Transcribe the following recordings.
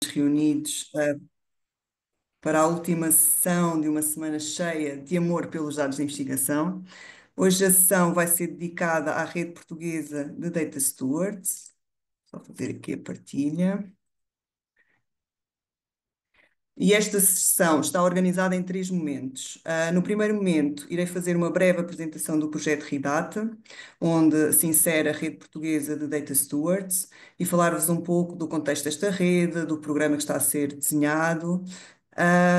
reunidos para a última sessão de uma semana cheia de amor pelos dados de investigação. Hoje a sessão vai ser dedicada à rede portuguesa de Data Stewards. Só fazer aqui a partilha. E esta sessão está organizada em três momentos. No primeiro momento, irei fazer uma breve apresentação do projeto RIDATA, onde se insere a rede portuguesa de Data Stewards, e falar-vos um pouco do contexto desta rede, do programa que está a ser desenhado.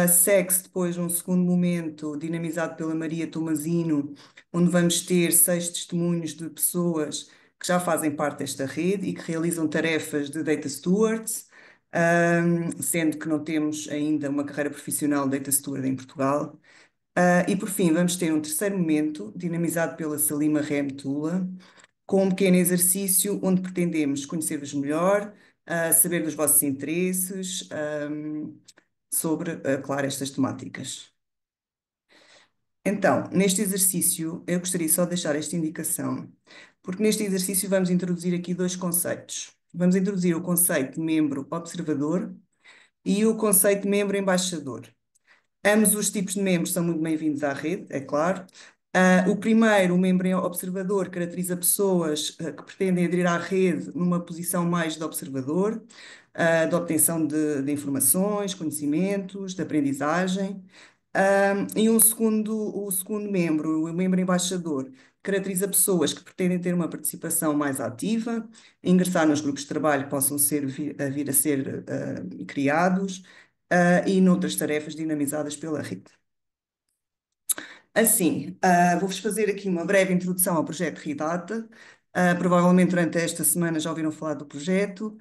Segue-se depois um segundo momento, dinamizado pela Maria Tomazino, onde vamos ter 6 testemunhos de pessoas que já fazem parte desta rede e que realizam tarefas de Data Stewards, sendo que não temos ainda uma carreira profissional de Data Steward em Portugal. E por fim, vamos ter um terceiro momento, dinamizado pela Salima Remtula, com um pequeno exercício onde pretendemos conhecer-vos melhor, saber dos vossos interesses, sobre, claro, estas temáticas. Então, neste exercício, eu gostaria só de deixar esta indicação, porque neste exercício vamos introduzir aqui dois conceitos. Vamos introduzir o conceito de membro observador e o conceito de membro embaixador. Ambos os tipos de membros são muito bem-vindos à rede, é claro. O primeiro, o membro observador, caracteriza pessoas que pretendem aderir à rede numa posição mais de observador, de obtenção de informações, conhecimentos, de aprendizagem. E o segundo membro, o membro embaixador, caracteriza pessoas que pretendem ter uma participação mais ativa, ingressar nos grupos de trabalho que possam vir a ser criados, e noutras tarefas dinamizadas pela rede. Assim, vou-vos fazer aqui uma breve introdução ao projeto RIDATA. Provavelmente durante esta semana já ouviram falar do projeto.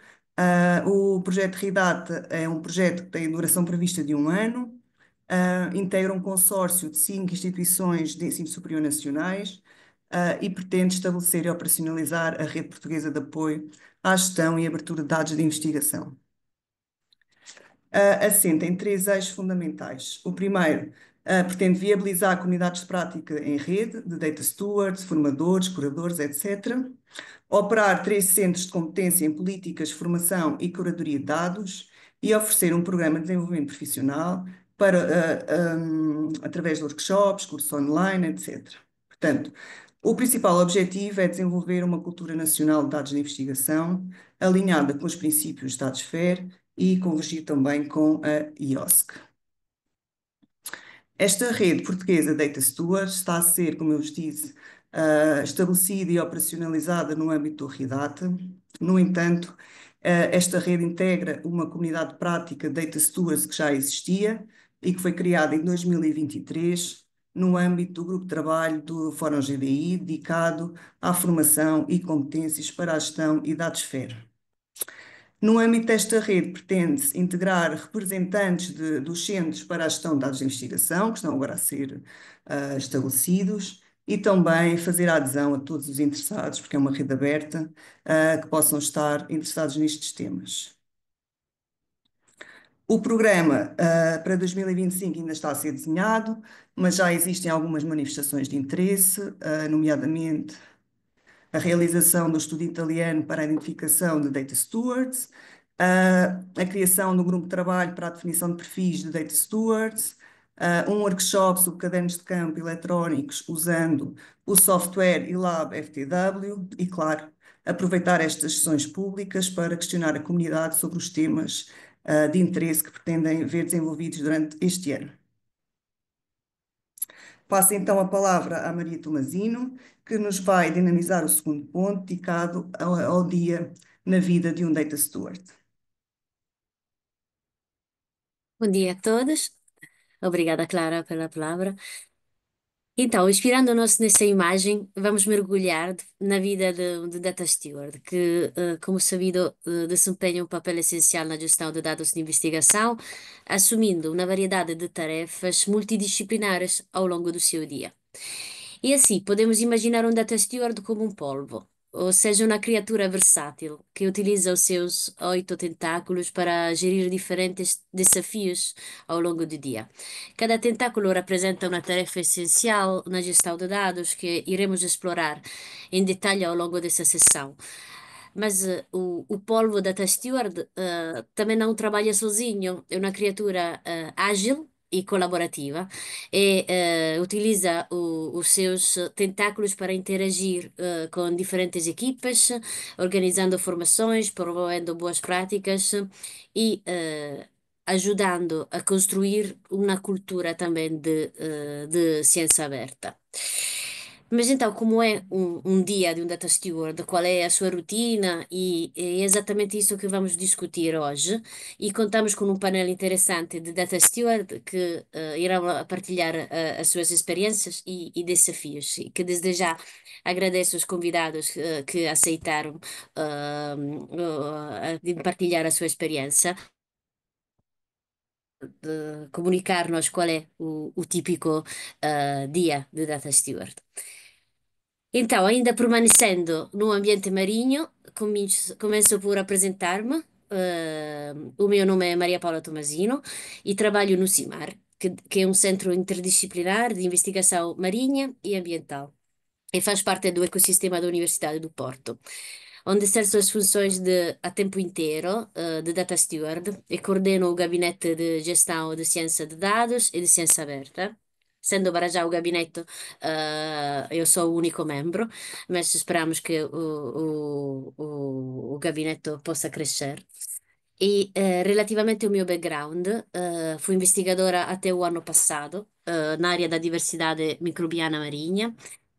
O projeto RIDATA é um projeto que tem duração prevista de 1 ano, integra um consórcio de 5 instituições de ensino superior nacionais, e pretende estabelecer e operacionalizar a rede portuguesa de apoio à gestão e abertura de dados de investigação. Assenta em 3 eixos fundamentais. O primeiro, pretende viabilizar comunidades de prática em rede, de data stewards, formadores, curadores, etc. Operar 3 centros de competência em políticas, formação e curadoria de dados e oferecer um programa de desenvolvimento profissional para, através de workshops, cursos online, etc. Portanto, o principal objetivo é desenvolver uma cultura nacional de dados de investigação alinhada com os princípios de dados FAIR e convergir também com a IOSC. Esta rede portuguesa Data Stewards está a ser, como eu vos disse, estabelecida e operacionalizada no âmbito do RIDATA. No entanto, esta rede integra uma comunidade prática de Data Stewards que já existia e que foi criada em 2023 no âmbito do grupo de trabalho do Fórum GDI, dedicado à formação e competências para a gestão e dados FAIR. No âmbito desta rede, pretende-se integrar representantes dos centros para a gestão de dados de investigação, que estão agora a ser estabelecidos, e também fazer a adesão a todos os interessados, porque é uma rede aberta, que possam estar interessados nestes temas. O programa para 2025 ainda está a ser desenhado, mas já existem algumas manifestações de interesse, nomeadamente a realização do estudo italiano para a identificação de Data Stewards, a criação do grupo de trabalho para a definição de perfis de Data Stewards, um workshop sobre cadernos de campo eletrónicos usando o software eLab FTW e, claro, aproveitar estas sessões públicas para questionar a comunidade sobre os temas de interesse que pretendem ver desenvolvidos durante este ano. Passo então a palavra à Maria Tomazino, que nos vai dinamizar o segundo ponto, dedicado ao dia na vida de um Data Steward. Bom dia a todos. Obrigada, Clara, pela palavra. Então, inspirando-nos nessa imagem, vamos mergulhar na vida de Data Steward, que, como sabido, desempenha um papel essencial na gestão de dados de investigação, assumindo uma variedade de tarefas multidisciplinares ao longo do seu dia. E assim, podemos imaginar um Data Steward como um polvo, ou seja, uma criatura versátil que utiliza os seus 8 tentáculos para gerir diferentes desafios ao longo do dia. Cada tentáculo representa uma tarefa essencial na gestão de dados que iremos explorar em detalhe ao longo dessa sessão. Mas o polvo Data Steward também não trabalha sozinho, é uma criatura ágil e colaborativa e utiliza os seus tentáculos para interagir com diferentes equipas, organizando formações, promovendo boas práticas e ajudando a construir uma cultura também de ciência aberta. Mas então, como é um dia de um data steward? Qual é a sua rotina? E é exatamente isso que vamos discutir hoje. E contamos com um painel interessante de data steward que irá partilhar as suas experiências e desafios. E que desde já agradeço aos convidados que aceitaram de partilhar a sua experiência, de comunicar-nos qual é o típico dia de data steward. Então, ainda permanecendo no ambiente marinho, começo por apresentar-me. O meu nome é Maria Paula Tomasino e trabalho no CIMAR, que é um centro interdisciplinar de investigação marinha e ambiental. E faz parte do ecossistema da Universidade do Porto, onde exerço as funções de a tempo inteiro de Data Steward e coordeno o gabinete de gestão de ciência de dados e de ciência aberta. Sendo para já o gabinete, eu sou o único membro, mas esperamos que o gabinete possa crescer. E relativamente ao mio background, fui investigadora até o ano passado, na área da diversidade microbiana marinha,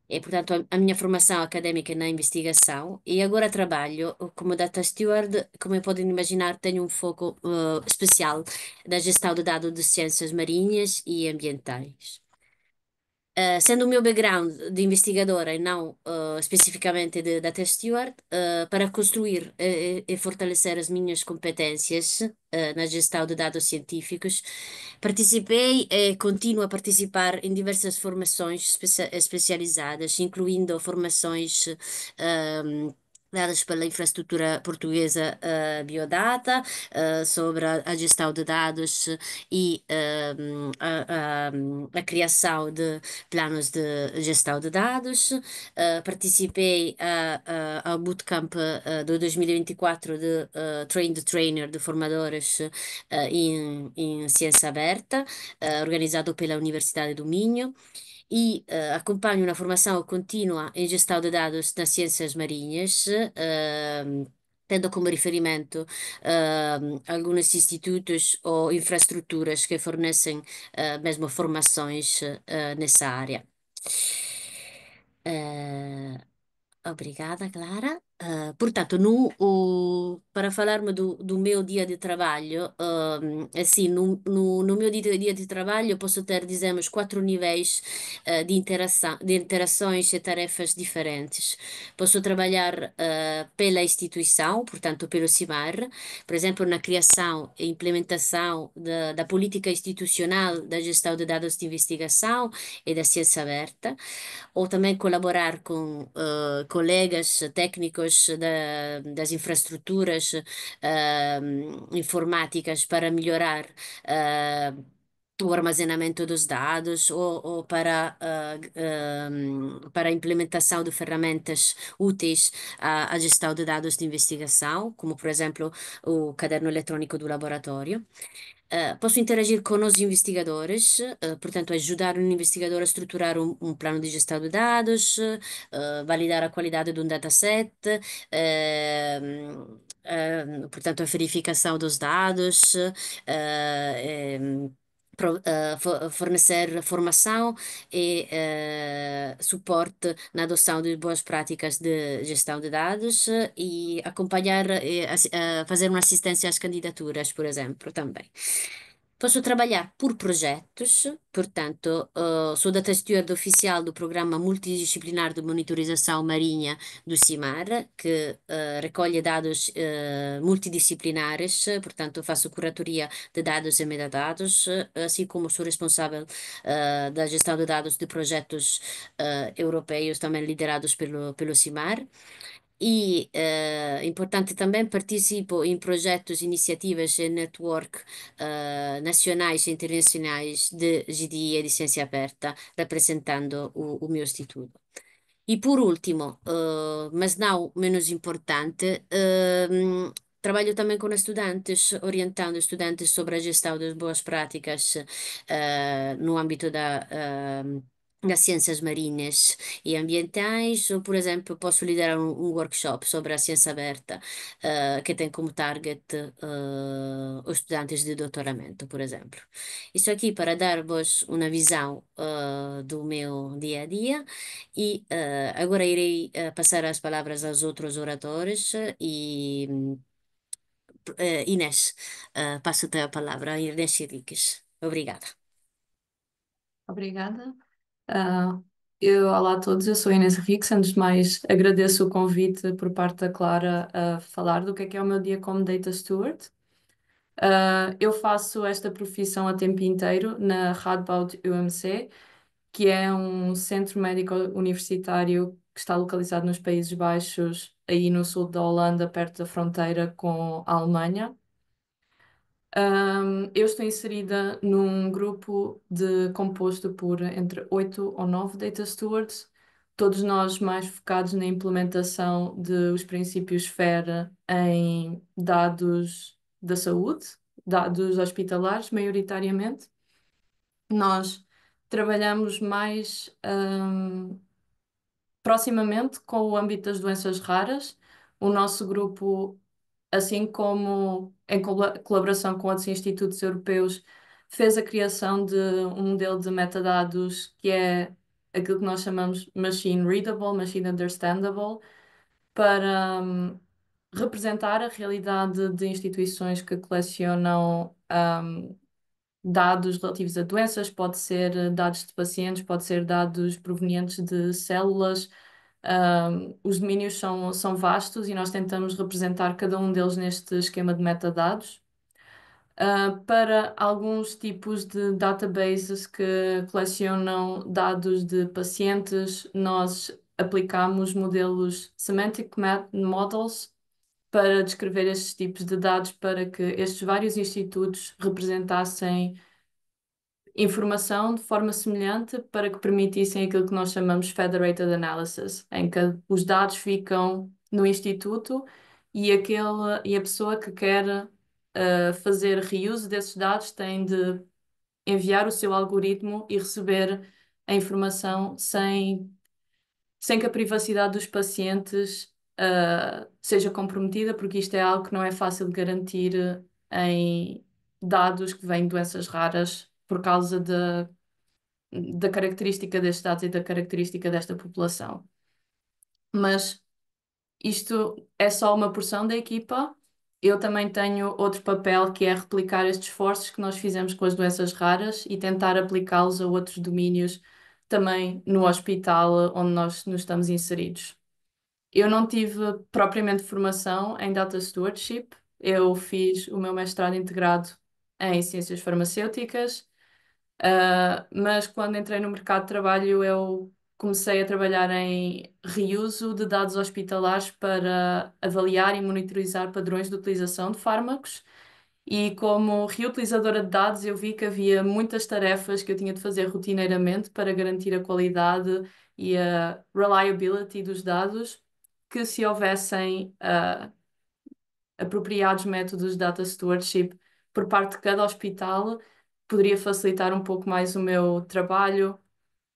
e portanto a minha formação académica é na investigação, e agora trabalho como data steward. Como podem imaginar, tenho um foco especial na gestão de dados de ciências marinhas e ambientais. Sendo o meu background de investigadora e não especificamente de data steward, para construir e fortalecer as minhas competências na gestão de dados científicos, participei e continuo a participar em diversas formações especializadas, incluindo formações dadas pela infraestrutura portuguesa Biodata, sobre a gestão de dados e a criação de planos de gestão de dados. Participei ao bootcamp do 2024 de Train the Trainer de formadores em ciência aberta, organizado pela Universidade do Minho. E acompanho uma formação contínua em gestão de dados nas ciências marinhas, tendo como riferimento alguns institutos ou infraestruturas que fornecem mesmo formações nessa área. Eh, Obrigada, Clara. Portanto, para falarmos do meu dia de trabalho, assim, no meu dia de trabalho, posso ter, dizemos, quatro níveis, de interações e tarefas diferentes. Posso trabalhar, pela instituição, portanto, pelo CIMAR, por exemplo, na criação e implementação da política institucional da gestão de dados de investigação e da ciência aberta, ou também colaborar com colegas técnicos das infraestruturas informáticas para melhorar o armazenamento dos dados, ou para a implementação de ferramentas úteis à gestão de dados de investigação, como, por exemplo, o caderno eletrônico do laboratório. Posso interagir com os investigadores, portanto, ajudar um investigador a estruturar um plano de gestão de dados, validar a qualidade de um dataset, portanto, a verificação dos dados, fornecer formação e suporte na adoção de boas práticas de gestão de dados, e acompanhar e fazer uma assistência às candidaturas, por exemplo, também. Posso trabalhar por projetos, portanto, sou data steward oficial do Programa Multidisciplinar de Monitorização Marinha do CIMAR, que recolhe dados multidisciplinares, portanto, faço curatoria de dados e metadados, assim como sou responsável da gestão de dados de projetos europeus, também liderados pelo CIMAR. E, importante também, participo em projetos, iniciativas e network nacionais e internacionais de GDI e de ciência aberta, representando o meu instituto. E por último, mas não menos importante, trabalho também com estudantes, orientando estudantes sobre a gestão das boas práticas, no âmbito das ciências marinhas e ambientais, ou, por exemplo, posso liderar um workshop sobre a ciência aberta, que tem como target, os estudantes de doutoramento, por exemplo. Isso aqui para dar-vos uma visão, do meu dia a dia. E agora irei passar as palavras aos outros oradores e Inês, passo-te a palavra, Inês Henriques. Obrigada. Obrigada. Ah, olá a todos, eu sou a Inês Henriques. Antes de mais, agradeço o convite por parte da Clara a falar do que é o meu dia como Data Steward. Eu faço esta profissão a tempo inteiro na Radboud UMC, que é um centro médico universitário que está localizado nos Países Baixos, aí no sul da Holanda, perto da fronteira com a Alemanha. Eu estou inserida num grupo composto por entre 8 ou 9 data stewards, todos nós mais focados na implementação dos princípios FAIR em dados da saúde, dados hospitalares, maioritariamente. Nós trabalhamos mais proximamente com o âmbito das doenças raras. O nosso grupo, assim como em colaboração com outros institutos europeus, fez a criação de um modelo de metadados que é aquilo que nós chamamos Machine Readable, Machine Understandable, para representar a realidade de instituições que colecionam dados relativos a doenças, pode ser dados de pacientes, pode ser dados provenientes de células. Os domínios são vastos e nós tentamos representar cada um deles neste esquema de metadados. Para alguns tipos de databases que colecionam dados de pacientes, nós aplicamos modelos Semantic Models para descrever estes tipos de dados para que estes vários institutos representassem informação de forma semelhante para que permitissem aquilo que nós chamamos Federated Analysis, em que os dados ficam no instituto e a pessoa que quer fazer reuse desses dados tem de enviar o seu algoritmo e receber a informação sem que a privacidade dos pacientes seja comprometida, porque isto é algo que não é fácil de garantir em dados que vêm de doenças raras por causa da característica destes dados e da característica desta população. Mas isto é só uma porção da equipa. Eu também tenho outro papel que é replicar estes esforços que nós fizemos com as doenças raras e tentar aplicá-los a outros domínios também no hospital onde nós nos estamos inseridos. Eu não tive propriamente formação em Data Stewardship. Eu fiz o meu mestrado integrado em Ciências Farmacêuticas. Mas quando entrei no mercado de trabalho, eu comecei a trabalhar em reuso de dados hospitalares para avaliar e monitorizar padrões de utilização de fármacos. E como reutilizadora de dados, eu vi que havia muitas tarefas que eu tinha de fazer rotineiramente para garantir a qualidade e a reliability dos dados, que se houvessem apropriados métodos de data stewardship por parte de cada hospital, poderia facilitar um pouco mais o meu trabalho.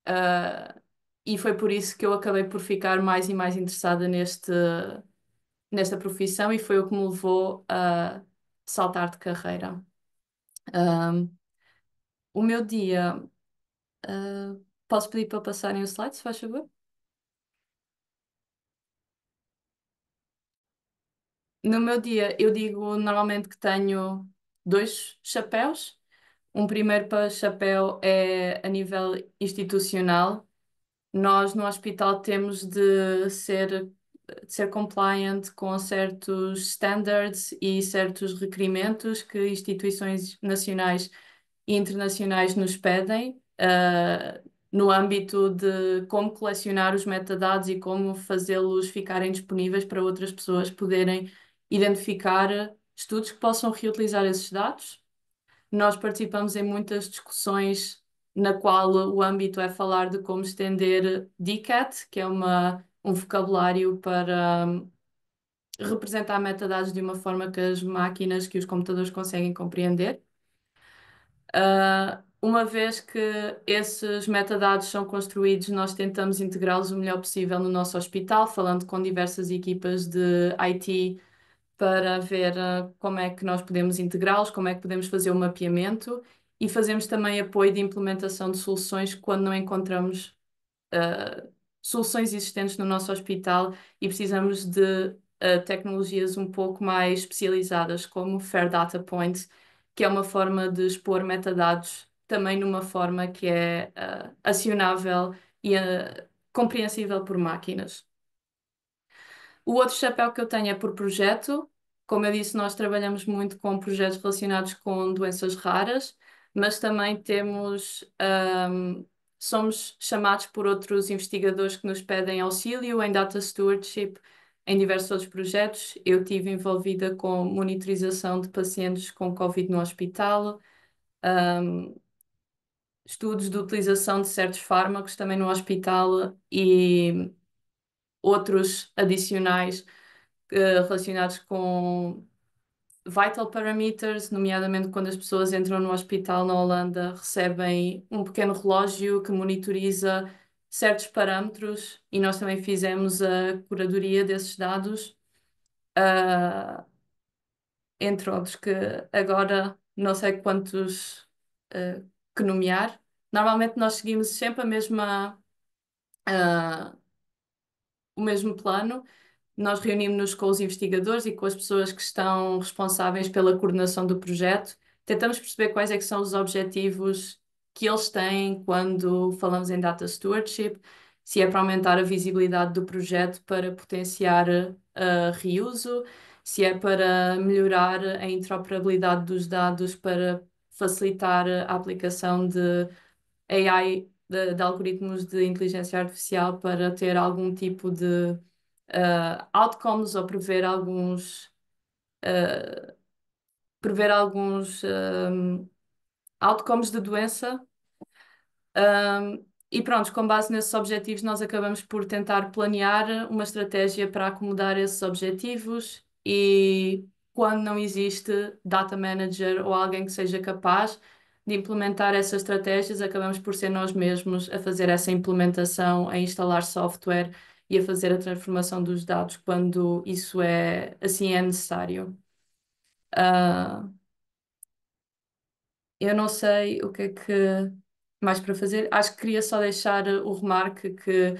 ah, e foi por isso que eu acabei por ficar mais e mais interessada nesta profissão e foi o que me levou a saltar de carreira. Ahm, o meu dia, ah, posso pedir para passarem o slide, se faz favor? No meu dia, eu digo normalmente que tenho dois chapéus. Um primeiro chapéu é a nível institucional. Nós no hospital temos de ser compliant com certos standards e certos requerimentos que instituições nacionais e internacionais nos pedem, no âmbito de como colecionar os metadados e como fazê-los ficarem disponíveis para outras pessoas poderem identificar estudos que possam reutilizar esses dados. Nós participamos em muitas discussões na qual o âmbito é falar de como estender DCAT, que é um vocabulário para representar metadados de uma forma que as máquinas, que os computadores conseguem compreender. Uma vez que esses metadados são construídos, nós tentamos integrá-los o melhor possível no nosso hospital, falando com diversas equipas de IT para ver como é que nós podemos integrá-los, como é que podemos fazer o mapeamento e fazemos também apoio de implementação de soluções quando não encontramos soluções existentes no nosso hospital e precisamos de tecnologias um pouco mais especializadas, como Fair Data Point, que é uma forma de expor metadados também numa forma que é acionável e compreensível por máquinas. O outro chapéu que eu tenho é por projeto. Como eu disse, nós trabalhamos muito com projetos relacionados com doenças raras, mas também somos chamados por outros investigadores que nos pedem auxílio em data stewardship em diversos outros projetos. Eu estive envolvida com monitorização de pacientes com Covid no hospital, ahm, estudos de utilização de certos fármacos também no hospital e outros adicionais relacionados com vital parameters, nomeadamente quando as pessoas entram no hospital na Holanda, recebem um pequeno relógio que monitoriza certos parâmetros e nós também fizemos a curadoria desses dados, ah, entre outros que agora não sei quantos ah, que nomear. Normalmente nós seguimos sempre ah, o mesmo plano. Nós reunimos-nos com os investigadores e com as pessoas que estão responsáveis pela coordenação do projeto. Tentamos perceber quais é que são os objetivos que eles têm quando falamos em data stewardship, se é para aumentar a visibilidade do projeto para potenciar reuso, se é para melhorar a interoperabilidade dos dados para facilitar a aplicação de AI, de algoritmos de inteligência artificial para ter algum tipo de outcomes ou prever alguns outcomes de doença. E pronto, com base nesses objetivos, nós acabamos por tentar planear uma estratégia para acomodar esses objetivos e quando não existe data manager ou alguém que seja capaz de implementar essas estratégias, acabamos por ser nós mesmos a fazer essa implementação, a instalar software e a fazer a transformação dos dados quando isso assim é necessário. Ah, eu não sei o que é que mais para fazer. Acho que queria só deixar o remarque que,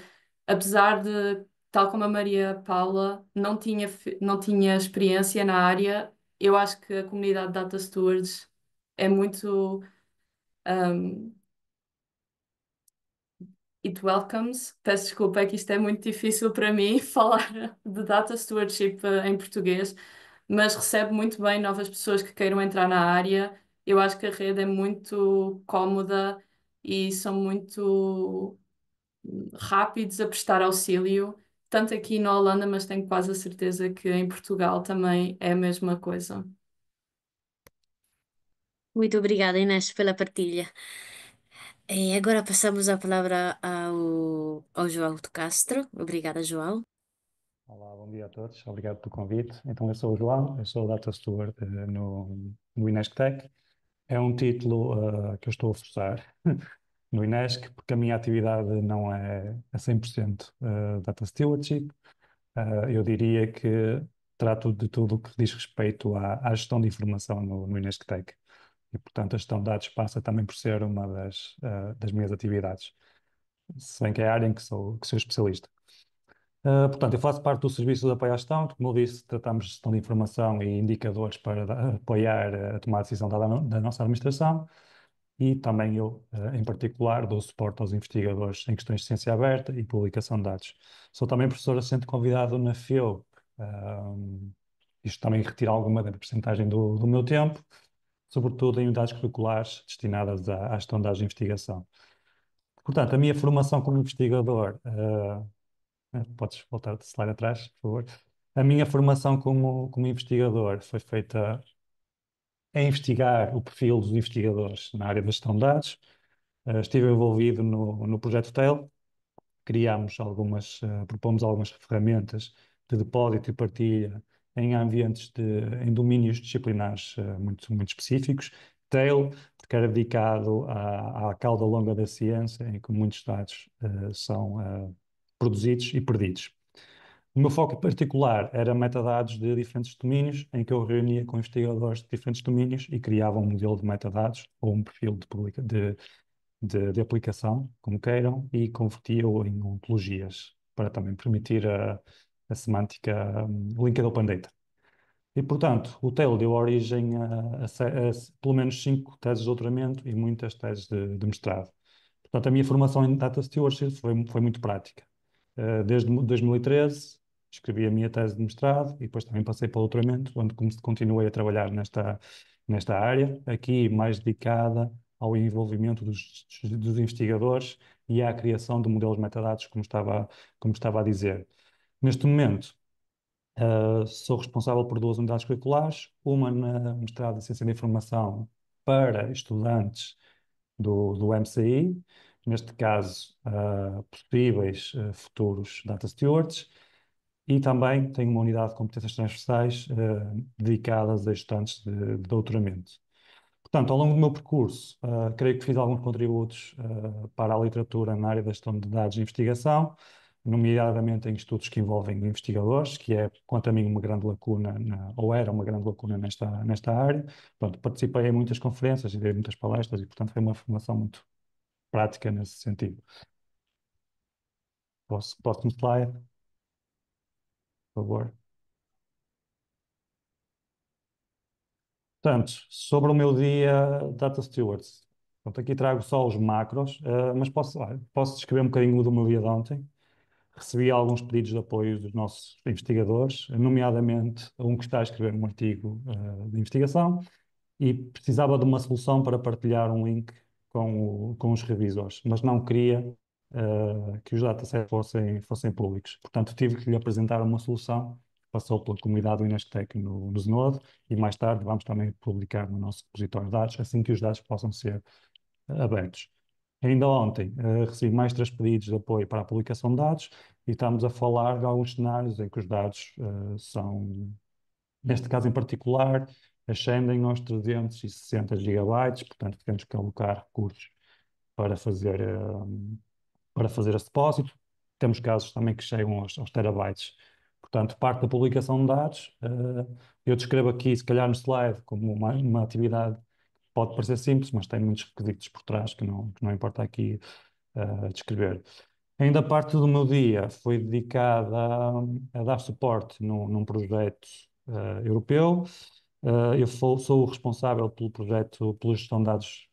apesar de, tal como a Maria Paula, não tinha experiência na área, eu acho que a comunidade de Data Stewards é muito. um, It welcomes. Peço desculpa, é que isto é muito difícil para mim falar de Data Stewardship em português, mas recebe muito bem novas pessoas que queiram entrar na área. Eu acho que a rede é muito cómoda e são muito rápidos a prestar auxílio, tanto aqui na Holanda, mas tenho quase a certeza que em Portugal também é a mesma coisa. Muito obrigada, Inês, pela partilha. E agora passamos a palavra ao João de Castro. Obrigada, João. Olá, bom dia a todos. Obrigado pelo convite. Então, eu sou o João, eu sou o Data Steward no Inesctec. É um título que eu estou a forçar no Inesc, porque a minha atividade não é a 100% Data Stewardship. Eu diria que trato de tudo o que diz respeito à gestão de informação no Inesctec. E, portanto, a gestão de dados passa também por ser uma das minhas atividades, se bem que é a área em que sou especialista. Portanto, eu faço parte do serviço de apoio à gestão. Como eu disse, tratamos de gestão de informação e indicadores para apoiar a tomar decisão da nossa administração e também eu, em particular, dou suporte aos investigadores em questões de ciência aberta e publicação de dados. Sou também professor assistente convidado na FEUP. Isto também retira alguma da percentagem do meu tempo, sobretudo em unidades curriculares destinadas à gestão de dados de investigação. Portanto, a minha formação como investigador podes voltar de slide atrás, por favor. A minha formação como investigador foi feita a investigar o perfil dos investigadores na área da gestão de dados. estive envolvido no projeto TEL. Propomos algumas ferramentas de depósito e partilha em em domínios disciplinares muito específicos. TAIL, porque era dedicado à cauda longa da ciência, em que muitos dados são produzidos e perdidos. O meu foco particular era metadados de diferentes domínios, em que eu reunia com investigadores de diferentes domínios e criava um modelo de metadados ou um perfil de aplicação, como queiram, e convertia-o em ontologias, para também permitir a semântica linked open data. E, portanto, o TEL deu origem a pelo menos 5 teses de doutoramento e muitas teses de mestrado. Portanto, a minha formação em Data Stewardship foi muito prática. Desde 2013, escrevi a minha tese de mestrado e depois também passei para o doutoramento, onde continuei a trabalhar nesta área, aqui mais dedicada ao envolvimento dos investigadores e à criação de modelos metadados, como estava a dizer. Neste momento, sou responsável por 2 unidades curriculares, uma na mestrado em Ciência da Informação para estudantes do MCI, neste caso, possíveis futuros data stewards, e também tenho uma unidade de competências transversais dedicadas a estudantes de doutoramento. Portanto, ao longo do meu percurso, creio que fiz alguns contributos para a literatura na área da gestão de dados de investigação, nomeadamente em estudos que envolvem investigadores, que é, quanto a mim, uma grande lacuna, ou era uma grande lacuna nesta área. Pronto, participei em muitas conferências e dei muitas palestras e, portanto, foi uma formação muito prática nesse sentido. Próximo slide, por favor. Portanto, sobre o meu dia Data Stewards. Portanto, aqui trago só os macros, mas posso descrever um bocadinho do meu dia de ontem. Recebi alguns pedidos de apoio dos nossos investigadores, nomeadamente um que está a escrever um artigo de investigação e precisava de uma solução para partilhar um link com os revisores, mas não queria que os datasets fossem públicos. Portanto, tive que lhe apresentar uma solução, passou pela comunidade do Inesctec no Znode e mais tarde vamos também publicar no nosso repositório de dados, assim que os dados possam ser abertos. Ainda ontem recebi mais 3 pedidos de apoio para a publicação de dados e estamos a falar de alguns cenários em que os dados são, neste caso em particular, ascendem aos 360 gigabytes, portanto temos que alocar recursos para fazer, esse depósito. Temos casos também que chegam aos terabytes. Portanto, parte da publicação de dados, eu descrevo aqui, se calhar no slide, como uma atividade pode parecer simples, mas tem muitos requisitos por trás que não importa aqui descrever. Ainda parte do meu dia foi dedicada a dar suporte num projeto europeu. Eu sou o responsável pelo projeto, pela gestão de dados,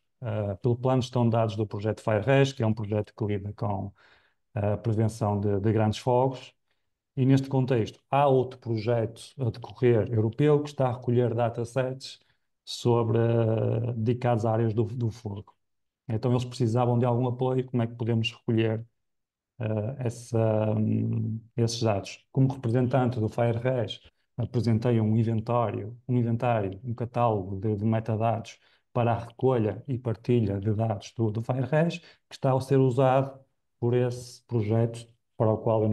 pelo plano de gestão de dados do projeto FireHash, que é um projeto que lida com a prevenção de grandes fogos. E neste contexto, há outro projeto a decorrer europeu que está a recolher datasets dedicados a áreas do fogo. Então eles precisavam de algum apoio, como é que podemos recolher esses dados. Como representante do FireHash, apresentei um inventário, um catálogo de metadados para a recolha e partilha de dados do FireHash, que está a ser usado por esse projeto para o qual eu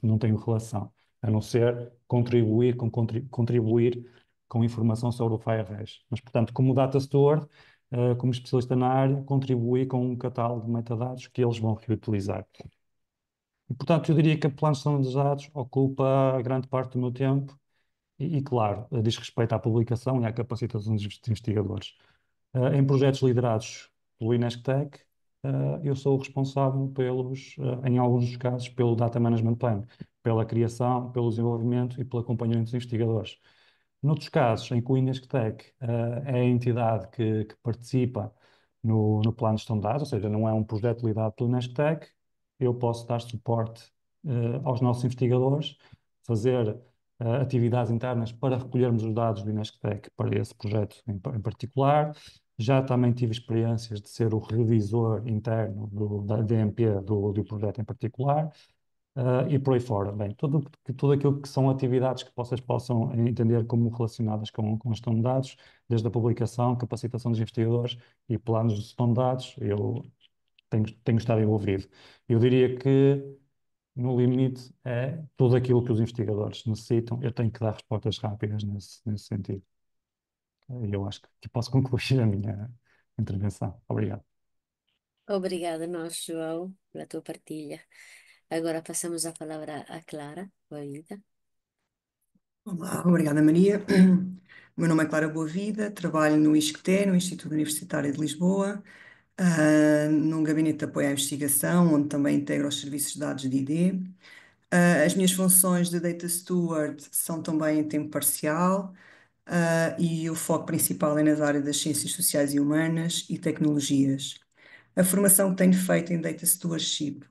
não tenho relação, a não ser contribuir com informação sobre o FireHash. Mas, portanto, como Data Steward, como especialista na área, contribuir com um catálogo de metadados que eles vão reutilizar. E, portanto, eu diria que a plano de dados ocupa grande parte do meu tempo claro, diz respeito à publicação e à capacitação dos investigadores. Em projetos liderados pelo Inesctec, eu sou o responsável em alguns dos casos, pelo Data Management Plan, pela criação, pelo desenvolvimento e pelo acompanhamento dos investigadores. Noutros casos, em que o Inesctec é a entidade que participa no plano de gestão de dados, ou seja, não é um projeto liderado pelo Inesctec, eu posso dar suporte aos nossos investigadores, fazer atividades internas para recolhermos os dados do Inesctec para esse projeto em particular. Já também tive experiências de ser o revisor interno da DMP do projeto em particular. e por aí fora. Bem, tudo aquilo que são atividades que vocês possam entender como relacionadas com a gestão de dados, desde a publicação, capacitação dos investigadores e planos de gestão de dados, eu tenho estado envolvido. Eu diria que, no limite, é tudo aquilo que os investigadores necessitam, eu tenho que dar respostas rápidas nesse sentido. E eu acho que posso concluir a minha intervenção. Obrigado. Obrigada, nós, João, pela tua partilha. Agora passamos a palavra à Clara. Boa-vinda. Olá, obrigada Maria. O meu nome é Clara Boavida, trabalho no ISCTE, no Instituto Universitário de Lisboa, num gabinete de apoio à investigação, onde também integro os serviços de dados de ID. As minhas funções de Data Steward são também em tempo parcial, e o foco principal é nas áreas das ciências sociais e humanas e tecnologias. A formação que tenho feito em Data Stewardship,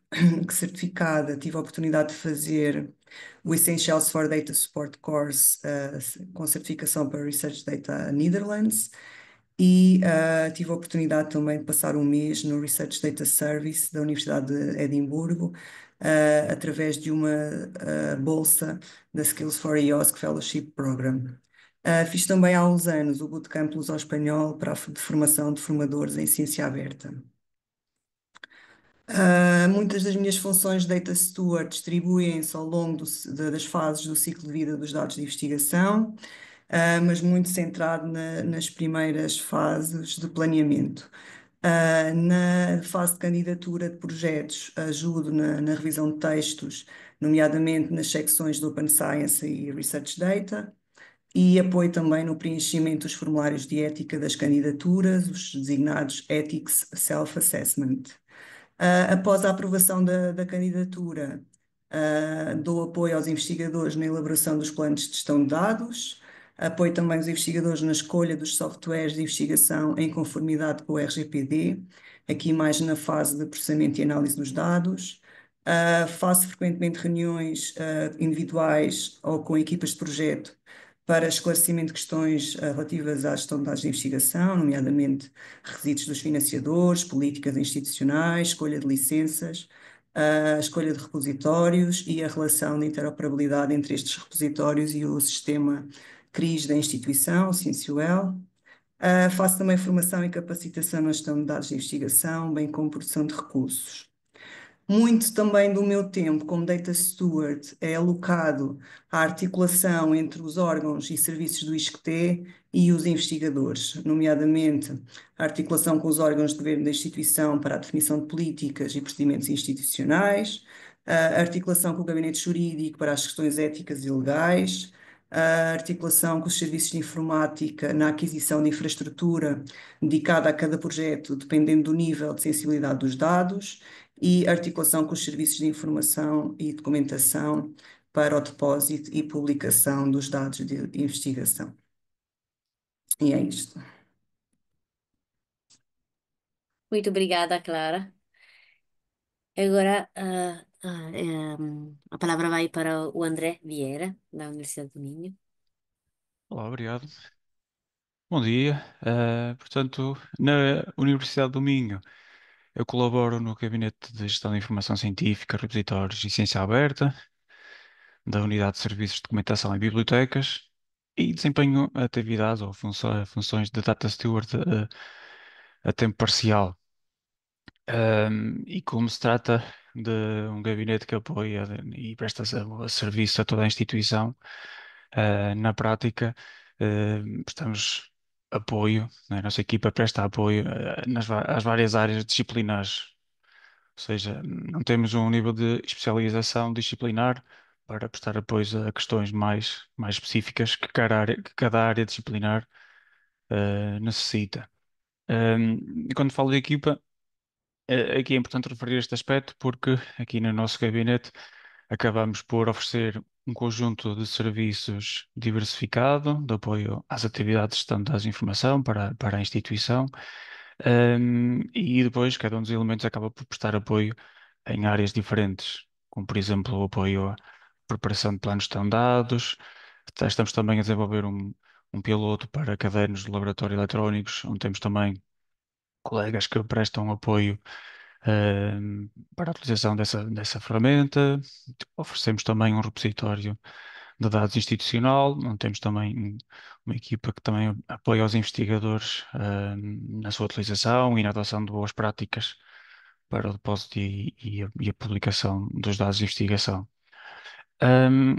que certificada, tive a oportunidade de fazer o Essentials for Data Support Course, com certificação para Research Data Netherlands, e tive a oportunidade também de passar um mês no Research Data Service da Universidade de Edimburgo, através de uma bolsa da Skills for IOSC Fellowship Program. Fiz também há uns anos o Bootcamp Luso Espanhol para de formação de formadores em ciência aberta. Muitas das minhas funções de Data Steward distribuem-se ao longo das fases do ciclo de vida dos dados de investigação, mas muito centrado nas primeiras fases de planeamento. Na fase de candidatura de projetos, ajudo na revisão de textos, nomeadamente nas secções do Open Science e Research Data, e apoio também no preenchimento dos formulários de ética das candidaturas, os designados Ethics Self-Assessment. Após a aprovação da candidatura, dou apoio aos investigadores na elaboração dos planos de gestão de dados, apoio também os investigadores na escolha dos softwares de investigação em conformidade com o RGPD, aqui mais na fase de processamento e análise dos dados. Faço frequentemente reuniões individuais ou com equipas de projeto para esclarecimento de questões relativas à gestão de dados de investigação, nomeadamente requisitos dos financiadores, políticas institucionais, escolha de licenças, a escolha de repositórios e a relação de interoperabilidade entre estes repositórios e o sistema CRIS da instituição, o CINCIUL. Faço também formação e capacitação na gestão de dados de investigação, bem como produção de recursos. Muito também do meu tempo como Data Steward é alocado à articulação entre os órgãos e serviços do ISCTE e os investigadores, nomeadamente a articulação com os órgãos de governo da instituição para a definição de políticas e procedimentos institucionais, a articulação com o gabinete jurídico para as questões éticas e legais, a articulação com os serviços de informática na aquisição de infraestrutura dedicada a cada projeto, dependendo do nível de sensibilidade dos dados, e articulação com os serviços de informação e documentação para o depósito e publicação dos dados de investigação. E é isto. Muito obrigada, Clara. Agora a palavra vai para o André Vieira, da Universidade do Minho. Olá, obrigado. Bom dia. Portanto, na Universidade do Minho, eu colaboro no Gabinete de Gestão de Informação Científica, Repositórios e Ciência Aberta, da Unidade de Serviços de Documentação e Bibliotecas, e desempenho atividades ou funções de Data Steward a tempo parcial. E como se trata de um gabinete que apoia e presta serviço a toda a instituição, na prática, prestamos apoio, né? A nossa equipa presta apoio às várias áreas disciplinares, ou seja, não temos um nível de especialização disciplinar para prestar apoio a questões mais específicas que cada área disciplinar necessita. E quando falo de equipa, aqui é importante referir este aspecto porque aqui no nosso gabinete acabamos por oferecer um conjunto de serviços diversificado de apoio às atividades de gestão das informação para a instituição, e depois cada um dos elementos acaba por prestar apoio em áreas diferentes, como por exemplo o apoio à preparação de planos de gestão de dados. Estamos também a desenvolver um piloto para cadernos de laboratório eletrónicos, onde temos também colegas que prestam apoio para a utilização dessa ferramenta. Oferecemos também um repositório de dados institucional, onde temos também uma equipa que também apoia os investigadores, na sua utilização e na adoção de boas práticas para o depósito e a publicação dos dados de investigação. Um,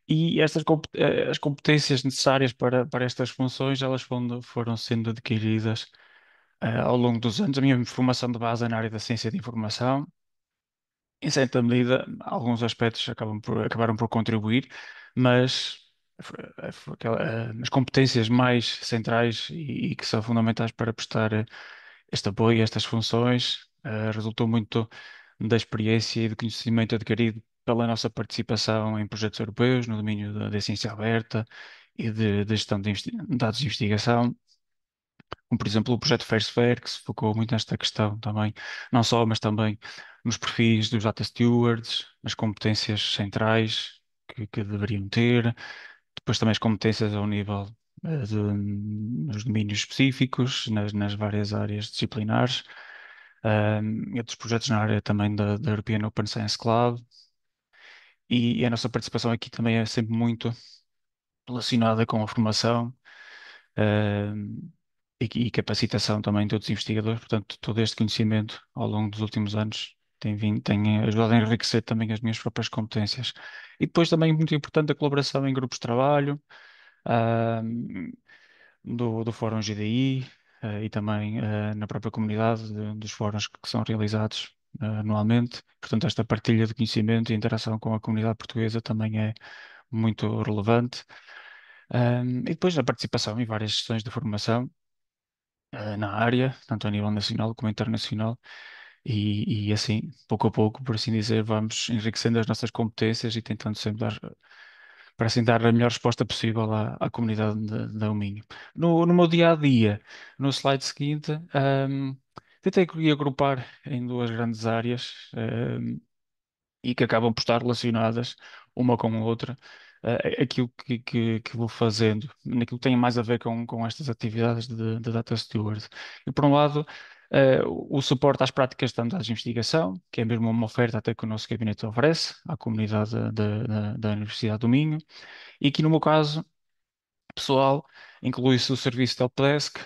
e as competências necessárias para estas funções, elas foram sendo adquiridas ao longo dos anos. A minha formação de base é na área da ciência de informação. Em certa medida, alguns aspectos acabaram por contribuir, mas as competências mais centrais e que são fundamentais para prestar este apoio, estas funções, resultou muito da experiência e do conhecimento adquirido pela nossa participação em projetos europeus no domínio da ciência aberta e de gestão de dados de investigação, como por exemplo o projeto FAIRSFAIR, que se focou muito nesta questão também, não só, mas também nos perfis dos data stewards, nas competências centrais que deveriam ter, depois também as competências ao nível nos domínios específicos, nas várias áreas disciplinares, e outros projetos na área também da European Open Science Club, e a nossa participação aqui também é sempre muito relacionada com a formação, ehm, e capacitação também de outros investigadores. Portanto, todo este conhecimento ao longo dos últimos anos tem ajudado a enriquecer também as minhas próprias competências. E depois também muito importante a colaboração em grupos de trabalho, ahm, do Fórum GDI, e também na própria comunidade dos fóruns que são realizados anualmente. Portanto, esta partilha de conhecimento e interação com a comunidade portuguesa também é muito relevante. E depois a participação em várias sessões de formação na área, tanto a nível nacional como internacional, e assim, pouco a pouco, por assim dizer, vamos enriquecendo as nossas competências e tentando sempre para assim dar a melhor resposta possível à comunidade da Uminho. No meu dia a dia, no slide seguinte, tentei agrupar em duas grandes áreas, e que acabam por estar relacionadas uma com a outra, aquilo que vou fazendo, naquilo que tem mais a ver com estas atividades de Data Steward. E por um lado, o suporte às práticas de dados de investigação, que é mesmo uma oferta até que o nosso gabinete oferece à comunidade da Universidade do Minho, e aqui no meu caso pessoal, inclui-se o serviço de helpdesk,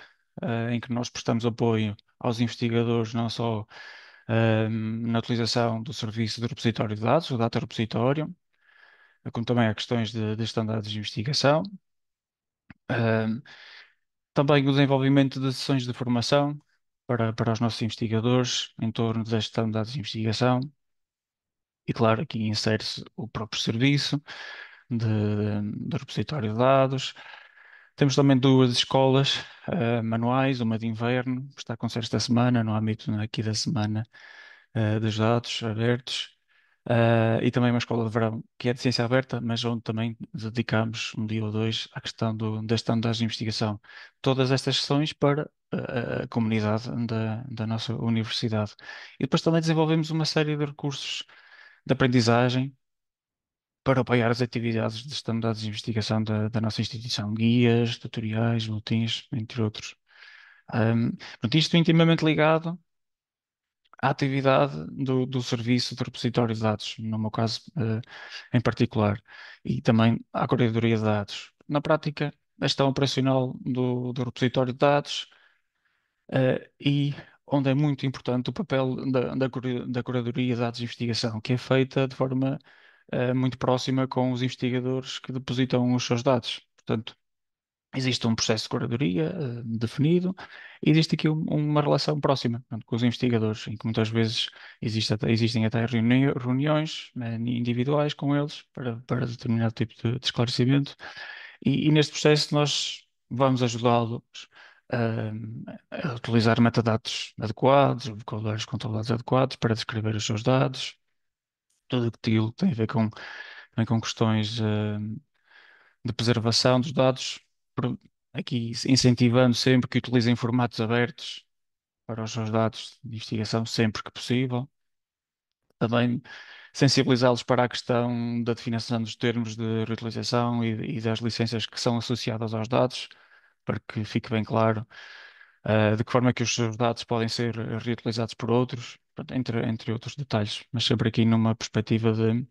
em que nós prestamos apoio aos investigadores, não só na utilização do serviço de repositório de dados, o Data Repositório, como também a questões de gestão de dados de investigação. Ahm, Também o desenvolvimento de sessões de formação para os nossos investigadores em torno da gestão de dados de investigação. E claro, aqui insere-se o próprio serviço de repositório de dados. Temos também duas escolas manuais, uma de inverno, que está a acontecer esta semana, no âmbito aqui da semana dos dados abertos, e também uma escola de verão, que é de ciência aberta, mas onde também dedicamos um dia ou dois à questão da gestão de dados de investigação. Todas estas sessões para a comunidade da nossa universidade. E depois também desenvolvemos uma série de recursos de aprendizagem para apoiar as atividades de gestão de dados de investigação da nossa instituição, guias, tutoriais, boletins, entre outros. Portanto, isto é intimamente ligado à atividade do serviço de repositório de dados, no meu caso, em particular, e também à curadoria de dados. Na prática, a gestão operacional do repositório de dados, e onde é muito importante o papel da curadoria de dados de investigação, que é feita de forma muito próxima com os investigadores que depositam os seus dados. Portanto, existe um processo de curadoria definido e existe aqui uma relação próxima, portanto, com os investigadores, em que muitas vezes existem até reuniões individuais com eles para determinado tipo de esclarecimento, e neste processo nós vamos ajudá-los a utilizar metadados adequados, vocabulários controlados adequados para descrever os seus dados, tudo aquilo que tem a ver também com questões de preservação dos dados, pro- aqui incentivando sempre que utilizem formatos abertos para os seus dados de investigação, sempre que possível. Também sensibilizá-los para a questão da definição dos termos de reutilização e das licenças que são associadas aos dados, para que fique bem claro de que forma é que os seus dados podem ser reutilizados por outros, pronto, entre outros detalhes, mas sempre aqui numa perspectiva de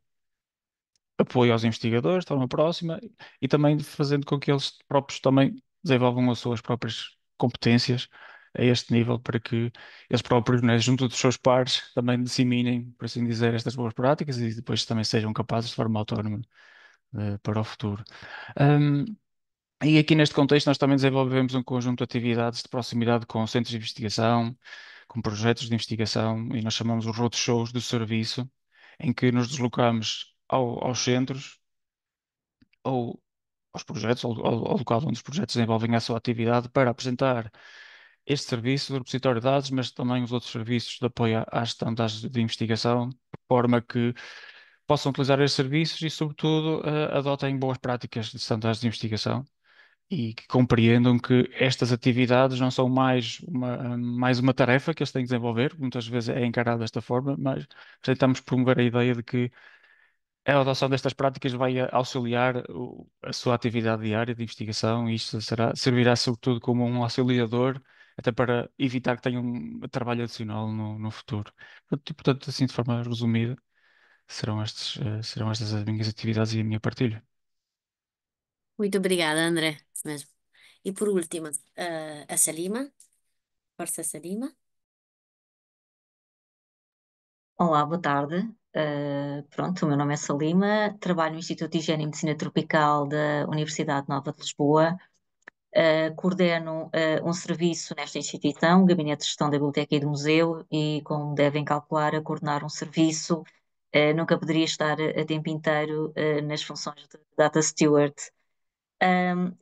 apoio aos investigadores de forma próxima e também fazendo com que eles próprios também desenvolvam as suas próprias competências a este nível para que eles próprios, né, junto dos seus pares, também disseminem, por assim dizer, estas boas práticas e depois também sejam capazes de forma autónoma, para o futuro. Ahm, e aqui neste contexto nós também desenvolvemos um conjunto de atividades de proximidade com centros de investigação, com projetos de investigação e nós chamamos os roadshows do serviço, em que nos deslocamos aos centros ou aos projetos, ao local onde os projetos desenvolvem a sua atividade para apresentar este serviço do repositório de dados, mas também os outros serviços de apoio à gestão de dados de investigação, de forma que possam utilizar estes serviços e, sobretudo, adotem boas práticas de gestão de dados de investigação e que compreendam que estas atividades não são mais uma tarefa que eles têm que desenvolver, muitas vezes é encarado desta forma, mas tentamos promover a ideia de que a adoção destas práticas vai auxiliar a sua atividade diária de investigação e isto servirá sobretudo como um auxiliador, até para evitar que tenham um trabalho adicional no futuro. Portanto, assim, de forma resumida, serão estas as minhas atividades e a minha partilha. Muito obrigada, André. Isso mesmo. E por último, a Salima. Força, Salima. Olá, boa tarde. Pronto, o meu nome é Salima, trabalho no Instituto de Higiene e Medicina Tropical da Universidade Nova de Lisboa. Coordeno um serviço nesta instituição, Gabinete de Gestão da Biblioteca e do Museu, e como devem calcular, a coordenar um serviço, nunca poderia estar a tempo inteiro nas funções de Data Steward.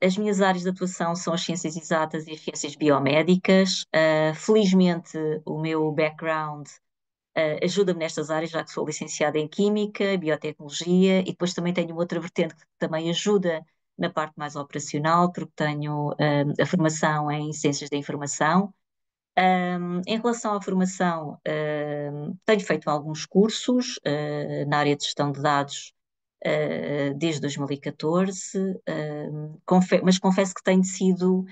As minhas áreas de atuação são as ciências exatas e as ciências biomédicas. Felizmente, o meu background ajuda-me nestas áreas, já que sou licenciada em Química, Biotecnologia, e depois também tenho outra vertente que também ajuda na parte mais operacional, porque tenho a formação em Ciências da Informação. Em relação à formação, tenho feito alguns cursos na área de gestão de dados desde 2014, mas confesso que tenho sido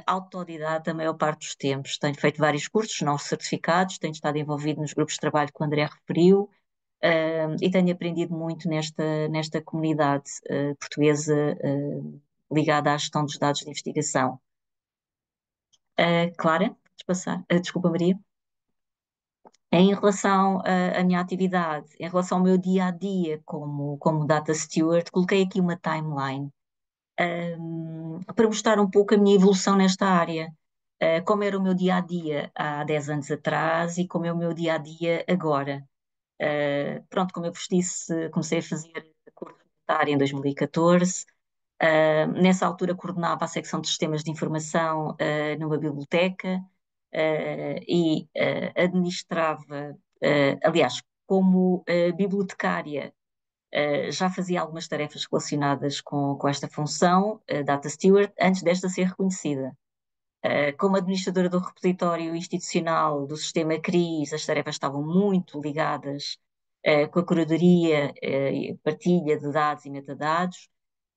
autodidata a maior parte dos tempos. Tenho feito vários cursos não certificados, tenho estado envolvido nos grupos de trabalho que o André referiu, e tenho aprendido muito nesta comunidade portuguesa ligada à gestão dos dados de investigação. Clara, podes passar. Desculpa, Maria. Em relação à minha atividade, em relação ao meu dia a dia como Data Steward, coloquei aqui uma timeline para mostrar um pouco a minha evolução nesta área. Como era o meu dia a dia há 10 anos atrás e como é o meu dia a dia agora. Pronto, como eu vos disse, comecei a fazer curso universitário em 2014. Nessa altura coordenava a secção de sistemas de informação numa biblioteca e administrava, aliás, como bibliotecária, já fazia algumas tarefas relacionadas com esta função, Data Steward, antes desta ser reconhecida. Como administradora do repositório institucional do sistema CRIS, as tarefas estavam muito ligadas com a curadoria e partilha de dados e metadados,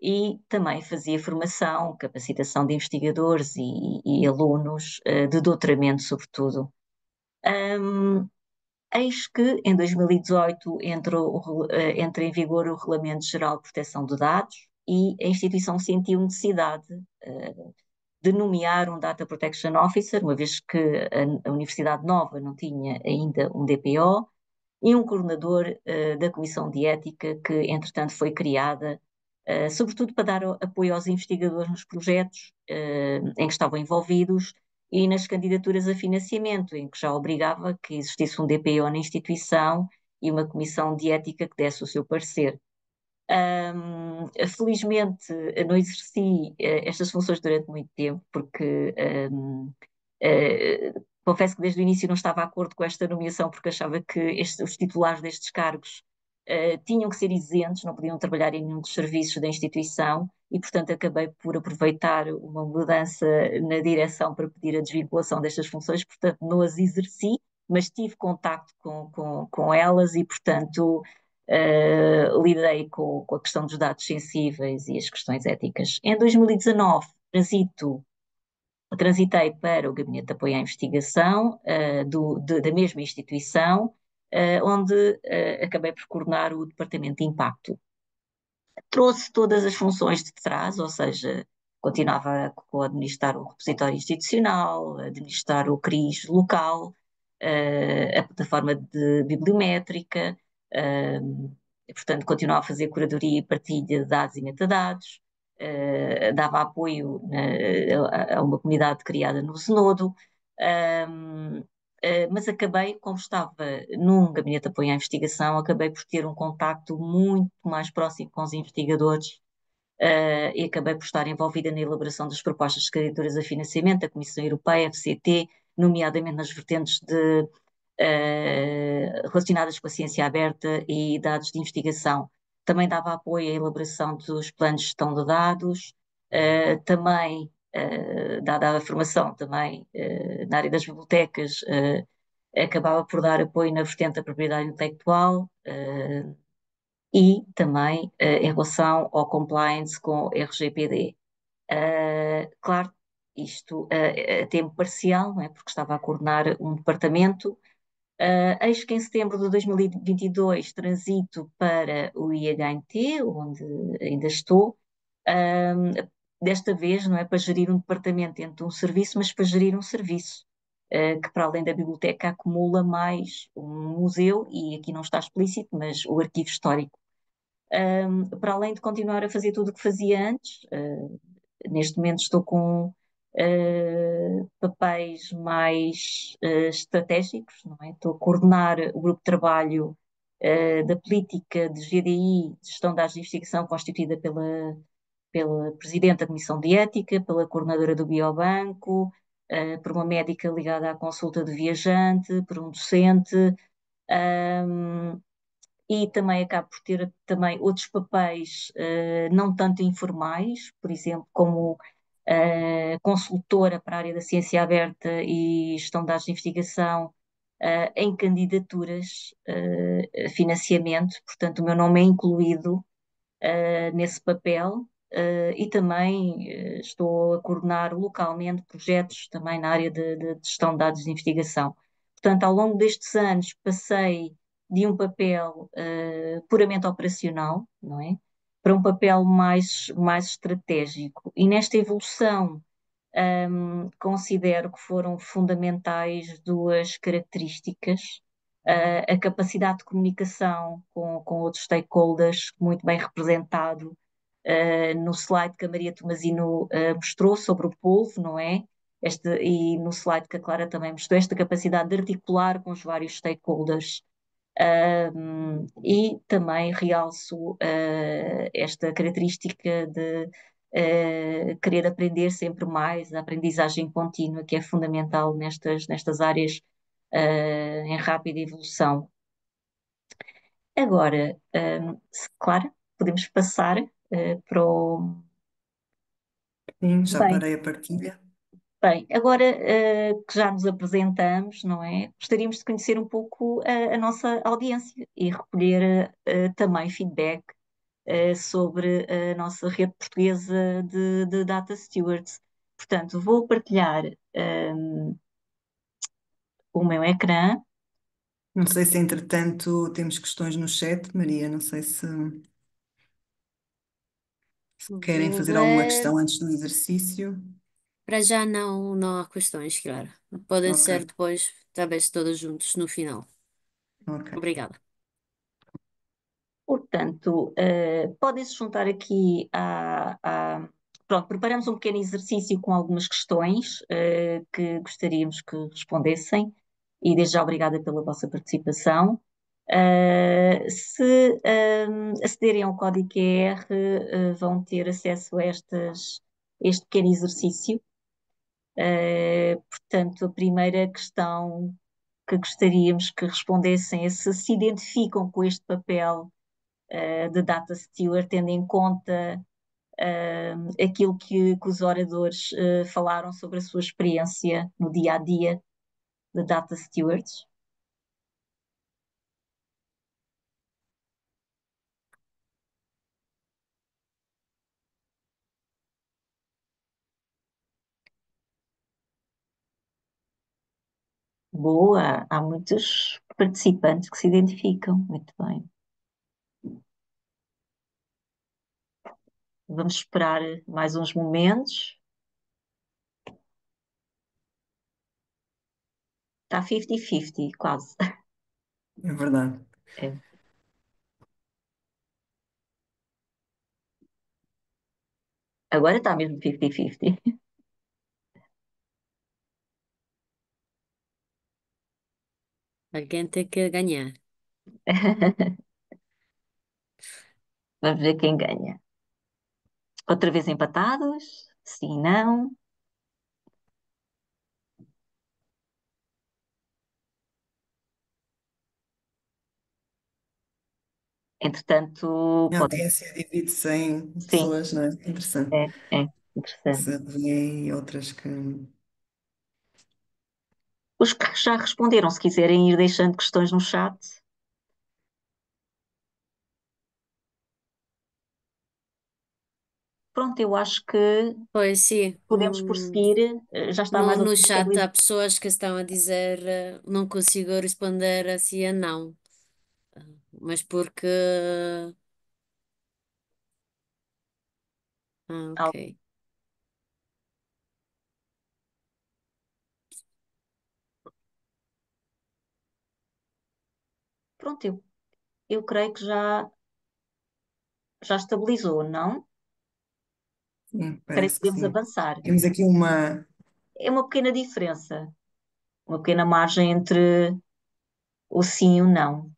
e também fazia formação, capacitação de investigadores e alunos de doutoramento, sobretudo. Eis que em 2018 entra em vigor o Regulamento Geral de Proteção de Dados e a instituição sentiu necessidade de nomear um Data Protection Officer, uma vez que a Universidade Nova não tinha ainda um DPO, e um coordenador da Comissão de Ética, que entretanto foi criada, sobretudo para dar apoio aos investigadores nos projetos em que estavam envolvidos e nas candidaturas a financiamento, em que já obrigava que existisse um DPO na instituição e uma comissão de ética que desse o seu parecer. Felizmente não exerci estas funções durante muito tempo, porque confesso que desde o início não estava de acordo com esta nomeação, porque achava que os titulares destes cargos tinham que ser isentos, não podiam trabalhar em nenhum dos serviços da instituição e, portanto, acabei por aproveitar uma mudança na direção para pedir a desvinculação destas funções, portanto, não as exerci, mas tive contacto com elas e, portanto, lidei com a questão dos dados sensíveis e as questões éticas. Em 2019, transito transitei para o Gabinete de Apoio à Investigação, da mesma instituição, onde acabei por coordenar o Departamento de Impacto. Trouxe todas as funções de trás, ou seja, continuava a administrar o repositório institucional, a administrar o CRIS local, a plataforma bibliométrica, e, portanto, continuava a fazer curadoria e partilha de dados e metadados, dava apoio a uma comunidade criada no Zenodo, mas acabei, como estava num gabinete de apoio à investigação, acabei por ter um contacto muito mais próximo com os investigadores, e acabei por estar envolvida na elaboração das propostas de candidaturas a financiamento da Comissão Europeia, FCT, nomeadamente nas vertentes relacionadas com a ciência aberta e dados de investigação. Também dava apoio à elaboração dos planos de gestão de dados, também, dada a formação também na área das bibliotecas, acabava por dar apoio na vertente da propriedade intelectual, e também em relação ao compliance com o RGPD. Claro, isto a tempo parcial, não é? Porque estava a coordenar um departamento. Eis que em setembro de 2022 transito para o IHNT, onde ainda estou, desta vez não é para gerir um departamento dentro de um serviço, mas para gerir um serviço que, para além da biblioteca, acumula mais um museu, e aqui não está explícito, mas o arquivo histórico. Para além de continuar a fazer tudo o que fazia antes, neste momento estou com papéis mais estratégicos, não é? Estou a coordenar o grupo de trabalho da política de GDI, de Gestão de Dados de Investigação, constituída pela Presidente da Comissão de Ética, pela coordenadora do Biobanco, por uma médica ligada à consulta de viajante, por um docente, e também acabo por ter também outros papéis não tanto informais, por exemplo, como consultora para a área da ciência aberta e gestão de dados de investigação em candidaturas a financiamento, portanto o meu nome é incluído nesse papel, e também estou a coordenar localmente projetos também na área de gestão de dados de investigação. Portanto, ao longo destes anos passei de um papel puramente operacional, não é? Para um papel mais estratégico. E nesta evolução, considero que foram fundamentais duas características. A capacidade de comunicação com outros stakeholders, muito bem representado no slide que a Maria Tomasino mostrou sobre o polvo, não é? E no slide que a Clara também mostrou, esta capacidade de articular com os vários stakeholders. E também realço esta característica de querer aprender sempre mais, a aprendizagem contínua, que é fundamental nestas áreas em rápida evolução. Agora, claro, podemos passar para o. Sim, já Bem, parei a partilha. bem, agora que já nos apresentamos, não é? Gostaríamos de conhecer um pouco a nossa audiência e recolher também feedback sobre a nossa rede portuguesa de Data Stewards. Portanto, vou partilhar o meu ecrã. Não sei se, entretanto, temos questões no chat, Maria. Não sei se querem Vou fazer alguma ver. questão antes do exercício. Para já não há questões, claro. Podem Ok, ser depois, talvez todos juntos no final. ok. Obrigada. Portanto, podem-se juntar aqui Pronto, preparamos um pequeno exercício com algumas questões que gostaríamos que respondessem, e desde já obrigada pela vossa participação. Se acederem ao código QR, vão ter acesso a este pequeno exercício. Portanto, a primeira questão que gostaríamos que respondessem é se identificam com este papel de Data Steward, tendo em conta aquilo que os oradores falaram sobre a sua experiência no dia a dia de Data Stewards. Boa, há muitos participantes que se identificam. Muito bem. Vamos esperar mais uns momentos. Está 50-50, quase. É verdade. É. Agora está mesmo 50-50. Alguém tem que ganhar. Vamos ver quem ganha. Outra vez empatados? Sim, não. Entretanto, A pode. audiência divide-se em Sim, pessoas, não é? Interessante. é interessante. Se vê e outras que. Os que já responderam, se quiserem ir deixando questões no chat. Pronto, eu acho que Pois sim, podemos prosseguir. Já está mais ou no menos chat há estabilizado. pessoas que estão a dizer não consigo responder assim a não. Mas porque. Ok. Pronto, eu creio que já estabilizou, não? Sim, Creio que parece que podemos sim. avançar. Temos aqui uma. É uma pequena diferença, uma pequena margem entre o sim e o não.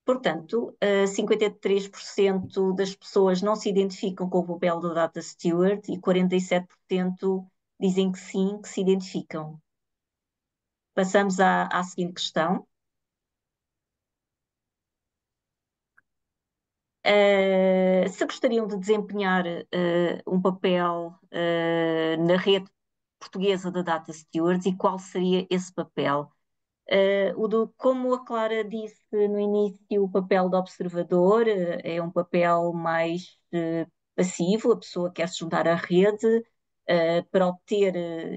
Portanto, 53% das pessoas não se identificam com o papel do Data Steward e 47% dizem que sim, que se identificam. Passamos à seguinte questão. Se gostariam de desempenhar um papel na rede portuguesa de Data Stewards e qual seria esse papel? Como a Clara disse no início, o papel do observador é um papel mais passivo, a pessoa quer se juntar à rede para obter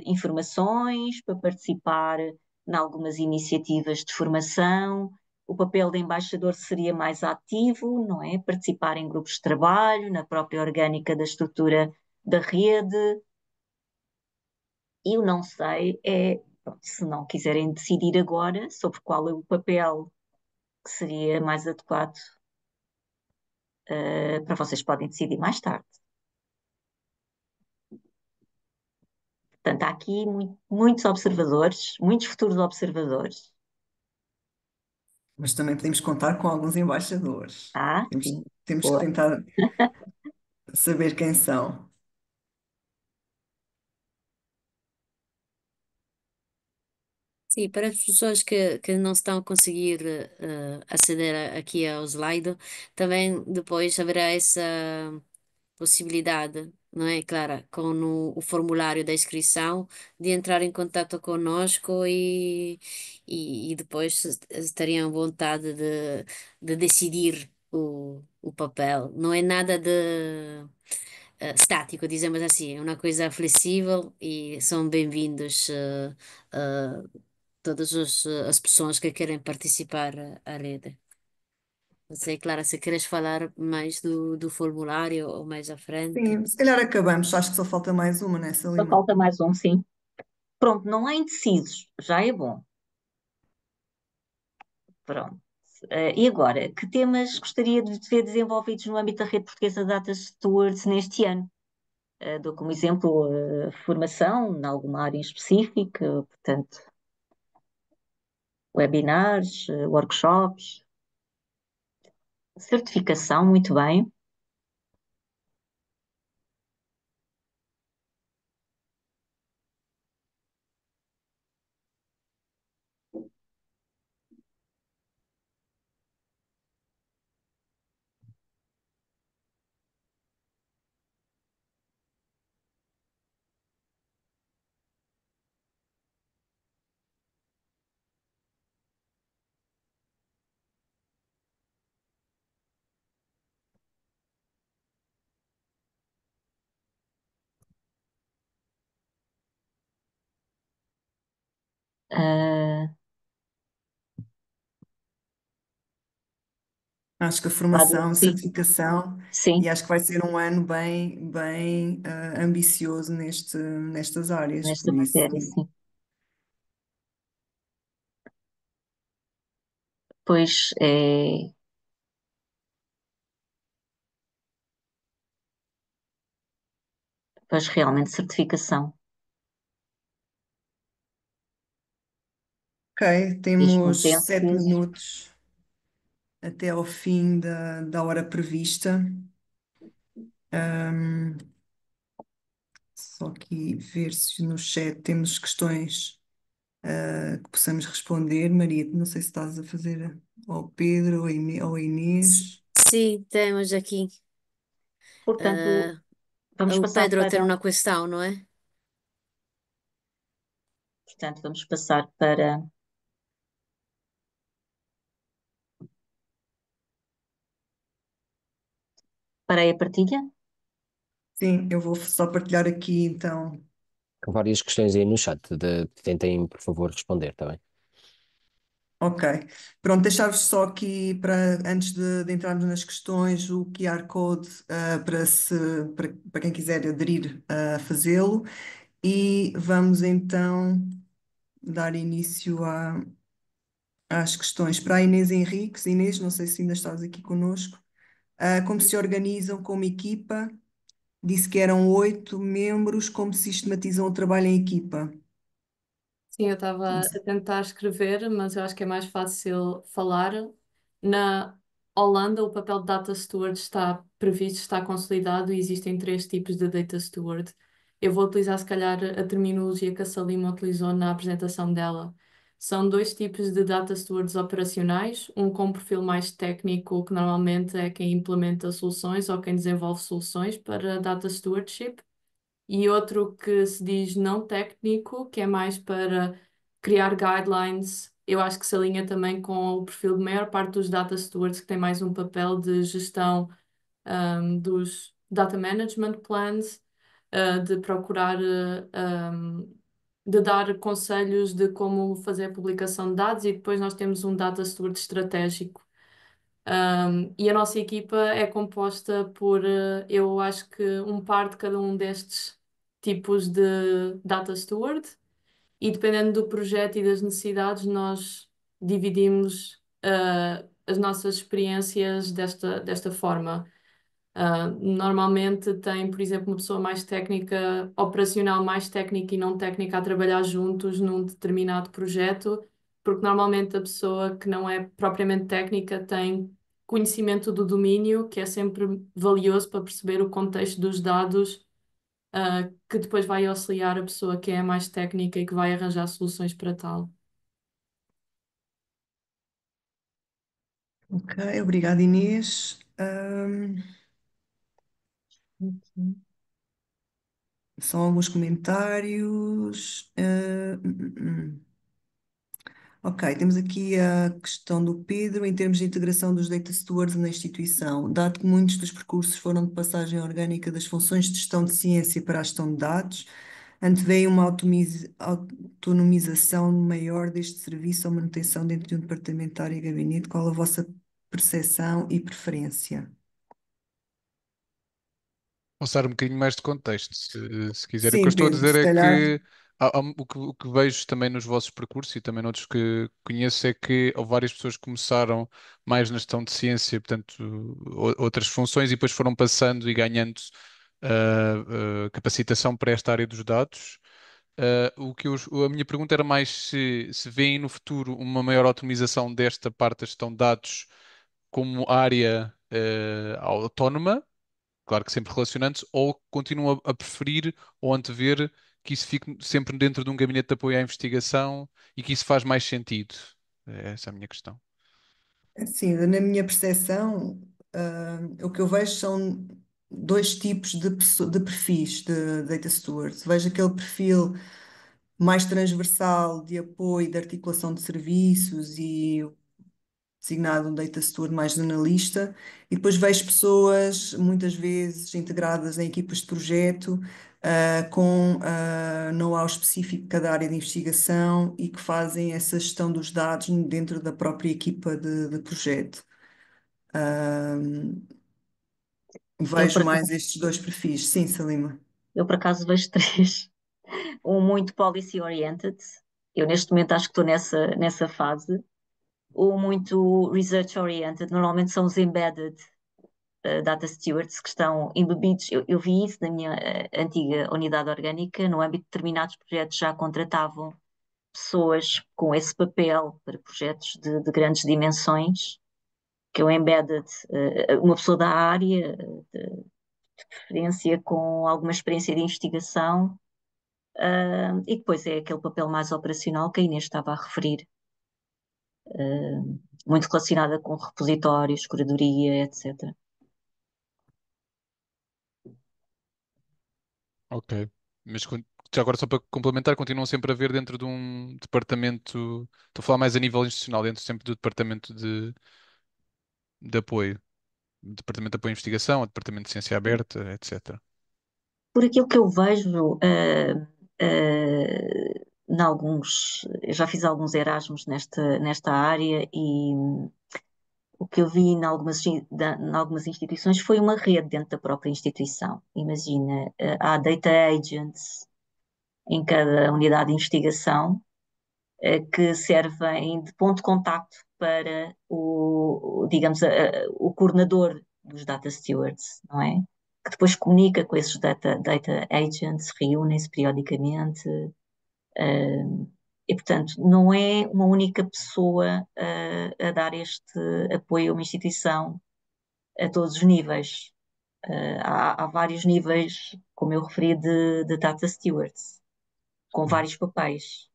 informações, para participar em algumas iniciativas de formação. O papel do embaixador seria mais ativo, não é? Participar em grupos de trabalho, na própria orgânica da estrutura da rede. Eu não sei, pronto, se não quiserem decidir agora sobre qual é o papel que seria mais adequado, para vocês podem decidir mais tarde. Portanto, há aqui muitos observadores, muitos futuros observadores. Mas também podemos contar com alguns embaixadores. Ah, Temos, sim, temos que boa. tentar saber quem são. Sim, para as pessoas que não estão a conseguir aceder aqui ao slide, também depois haverá essa possibilidade, não é, Clara, com o formulário da inscrição, de entrar em contato connosco e depois estariam à vontade de decidir o papel. Não é nada de estático, dizemos assim, é uma coisa flexível e são bem-vindos todas as pessoas que querem participar à rede. Não sei, Clara, se queres falar mais do formulário ou mais à frente. Sim, se calhar acabamos. Acho que só falta mais uma, né, Só Salima? falta mais um, sim. Pronto, não há indecisos, já é bom. Pronto. E agora, que temas gostaria de ver desenvolvidos no âmbito da rede portuguesa de Data Stewards neste ano? Dou como exemplo formação em alguma área em específica, portanto, webinars, workshops, certificação, muito bem. Ah, Acho que a formação, a sim, certificação, e sim, acho que vai ser um ano bem ambicioso nestas áreas, nesta por isso. matéria, sim. Pois é, pois realmente certificação. Ok, Diz-me, temos penso que 7 minutos até ao fim da hora prevista. Ahm, Só aqui ver se no chat temos questões que possamos responder. Maria, não sei se estás a fazer ao Pedro ou a Inês. Sim, temos aqui portanto, ah, vamos o passar Pedro a ter para, uma questão, não é? portanto, vamos passar para a partilha. Sim, eu vou só partilhar aqui então. Com várias questões aí no chat. Tentem, por favor, responder, está bem? Ok. Pronto, deixar-vos só aqui para, antes de entrarmos nas questões, o QR Code para quem quiser aderir a fazê-lo. E vamos então dar início às questões. Para a Inês Henriques, Inês, não sei se ainda estás aqui conosco. Como se organizam como equipa? Disse que eram 8 membros, como sistematizam o trabalho em equipa? Sim, eu estava a tentar escrever, mas eu acho que é mais fácil falar. Na Holanda, o papel de Data Steward está previsto, está consolidado e existem três tipos de Data Steward. Eu vou utilizar, se calhar, a terminologia que a Salima utilizou na apresentação dela. São dois tipos de Data Stewards operacionais, um com um perfil mais técnico, que normalmente é quem implementa soluções ou quem desenvolve soluções para Data Stewardship, e outro que se diz não técnico, que é mais para criar guidelines. Eu acho que se alinha também com o perfil de maior parte dos data stewards, que tem mais um papel de gestão dos data management plans, de procurar, de dar conselhos de como fazer a publicação de dados, e depois nós temos um data steward estratégico. E a nossa equipa é composta por, eu acho que um par de cada um destes tipos de data steward, e dependendo do projeto e das necessidades, nós dividimos, as nossas experiências desta forma. Normalmente tem, por exemplo, uma pessoa mais técnica, operacional mais técnica e não técnica a trabalhar juntos num determinado projeto, porque normalmente a pessoa que não é propriamente técnica tem conhecimento do domínio, que é sempre valioso para perceber o contexto dos dados, que depois vai auxiliar a pessoa que é mais técnica e que vai arranjar soluções para tal. Ok, obrigada, Inês. São alguns comentários. Ok, temos aqui a questão do Pedro, em termos de integração dos data stewards na instituição. Dado que muitos dos percursos foram de passagem orgânica das funções de gestão de ciência para a gestão de dados, antevê uma autonomização maior deste serviço ou manutenção dentro de um departamento, área e gabinete. Qual a vossa percepção e preferência? Posso dar um bocadinho mais de contexto, se quiser. O que eu Sim, estou a Pedro, dizer se é calhar. que o que vejo também nos vossos percursos e também noutros que conheço é que houve várias pessoas que começaram mais na gestão de ciência, portanto, outras funções, e depois foram passando e ganhando capacitação para esta área dos dados. A minha pergunta era mais se veem no futuro uma maior otimização desta parte da gestão de dados como área autónoma, claro que sempre relacionando-se, ou continuam a preferir ou antever que isso fique sempre dentro de um gabinete de apoio à investigação e que isso faz mais sentido? É essa a minha questão. Assim, na minha percepção, o que eu vejo são dois tipos de perfis de data stewards. Vejo aquele perfil mais transversal de apoio, de articulação de serviços e designado um Data Steward mais analista, e depois vejo pessoas, muitas vezes integradas em equipas de projeto, com know-how específico de cada área de investigação e que fazem essa gestão dos dados dentro da própria equipa de projeto. Eu, Vejo por mais acaso, estes dois perfis. Sim, Salima. eu, por acaso, vejo três. Um muito policy-oriented. Eu, neste momento, acho que estou nessa fase. Um muito research-oriented. Normalmente são os embedded data stewards que estão embebidos. Eu vi isso na minha antiga unidade orgânica. No âmbito de determinados projetos já contratavam pessoas com esse papel para projetos de grandes dimensões, que é o embedded, uma pessoa da área, de preferência com alguma experiência de investigação, e depois é aquele papel mais operacional que a Inês estava a referir, muito relacionada com repositórios, curadoria, etc. Ok. Mas já agora só para complementar, continuam sempre a ver dentro de um departamento, estou a falar mais a nível institucional, dentro sempre do departamento de apoio, departamento de apoio à investigação, o departamento de ciência aberta, etc. Por aquilo que eu vejo, eu já fiz alguns Erasmus nesta área e o que eu vi em algumas instituições foi uma rede dentro da própria instituição. Imagina, há data agents em cada unidade de investigação que servem de ponto de contacto para digamos, o coordenador dos data stewards, não é? Que depois comunica com esses data agents, reúnem-se periodicamente, e, portanto, não é uma única pessoa a dar este apoio a uma instituição a todos os níveis. Há vários níveis, como eu referi, de data stewards, com vários papéis.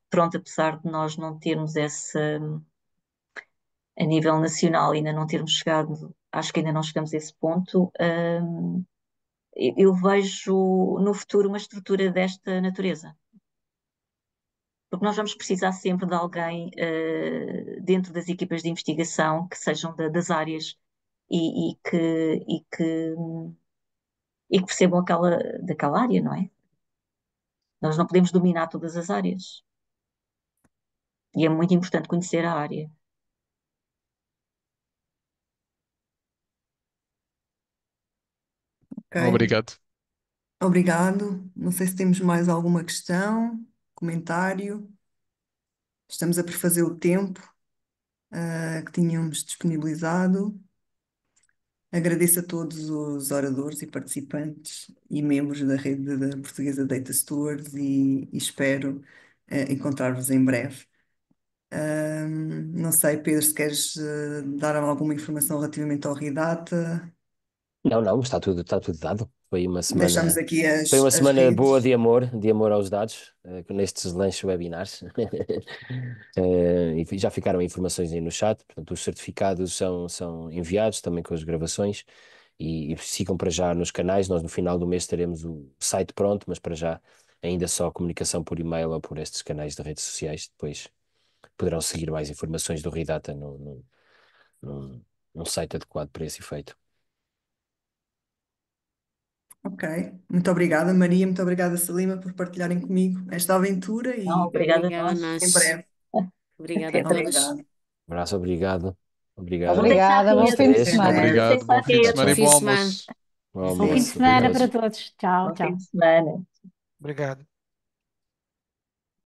Pronto, apesar de nós não termos a nível nacional, ainda não termos chegado, acho que ainda não chegamos a esse ponto, eu vejo no futuro uma estrutura desta natureza. Porque nós vamos precisar sempre de alguém dentro das equipas de investigação que sejam das áreas e que percebam daquela área, não é? Nós não podemos dominar todas as áreas. E é muito importante conhecer a área. Ok. Obrigado. Obrigado. Não sei se temos mais alguma questão, comentário. Estamos a prefazer o tempo, que tínhamos disponibilizado. Agradeço a todos os oradores e participantes e membros da rede da Portuguesa Data Stewards e espero encontrar-vos em breve. Não sei, Pedro, se queres dar alguma informação relativamente ao RIDATA. Não, está tudo dado. Deixamos aqui Foi uma as semana boa redes. de amor aos dados, nestes lanches webinars. E já ficaram informações aí no chat, portanto, os certificados são enviados também com as gravações e sigam para já nos canais. Nós no final do mês teremos o site pronto, mas para já ainda só comunicação por e-mail ou por estes canais de redes sociais. Depois poderão seguir mais informações do RIDATA num site adequado para esse efeito. Ok, muito obrigada, Maria, muito obrigada, Salima, por partilharem comigo esta aventura Não, e obrigada a Obrigada a nós. em nós. breve. Obrigada a Até breve. todos. Obrigada. Abraço, obrigado. Obrigado Vou deixar a Obrigada, bom rede. fim de vocês. Até semana. breve. Obrigado. Bom fim de Rede. semana Bom e fim bom de semana. almoço. Bom Bom fim de almoço, semana obrigado. para todos. Tchau, Bom fim tchau. de semana. Obrigado.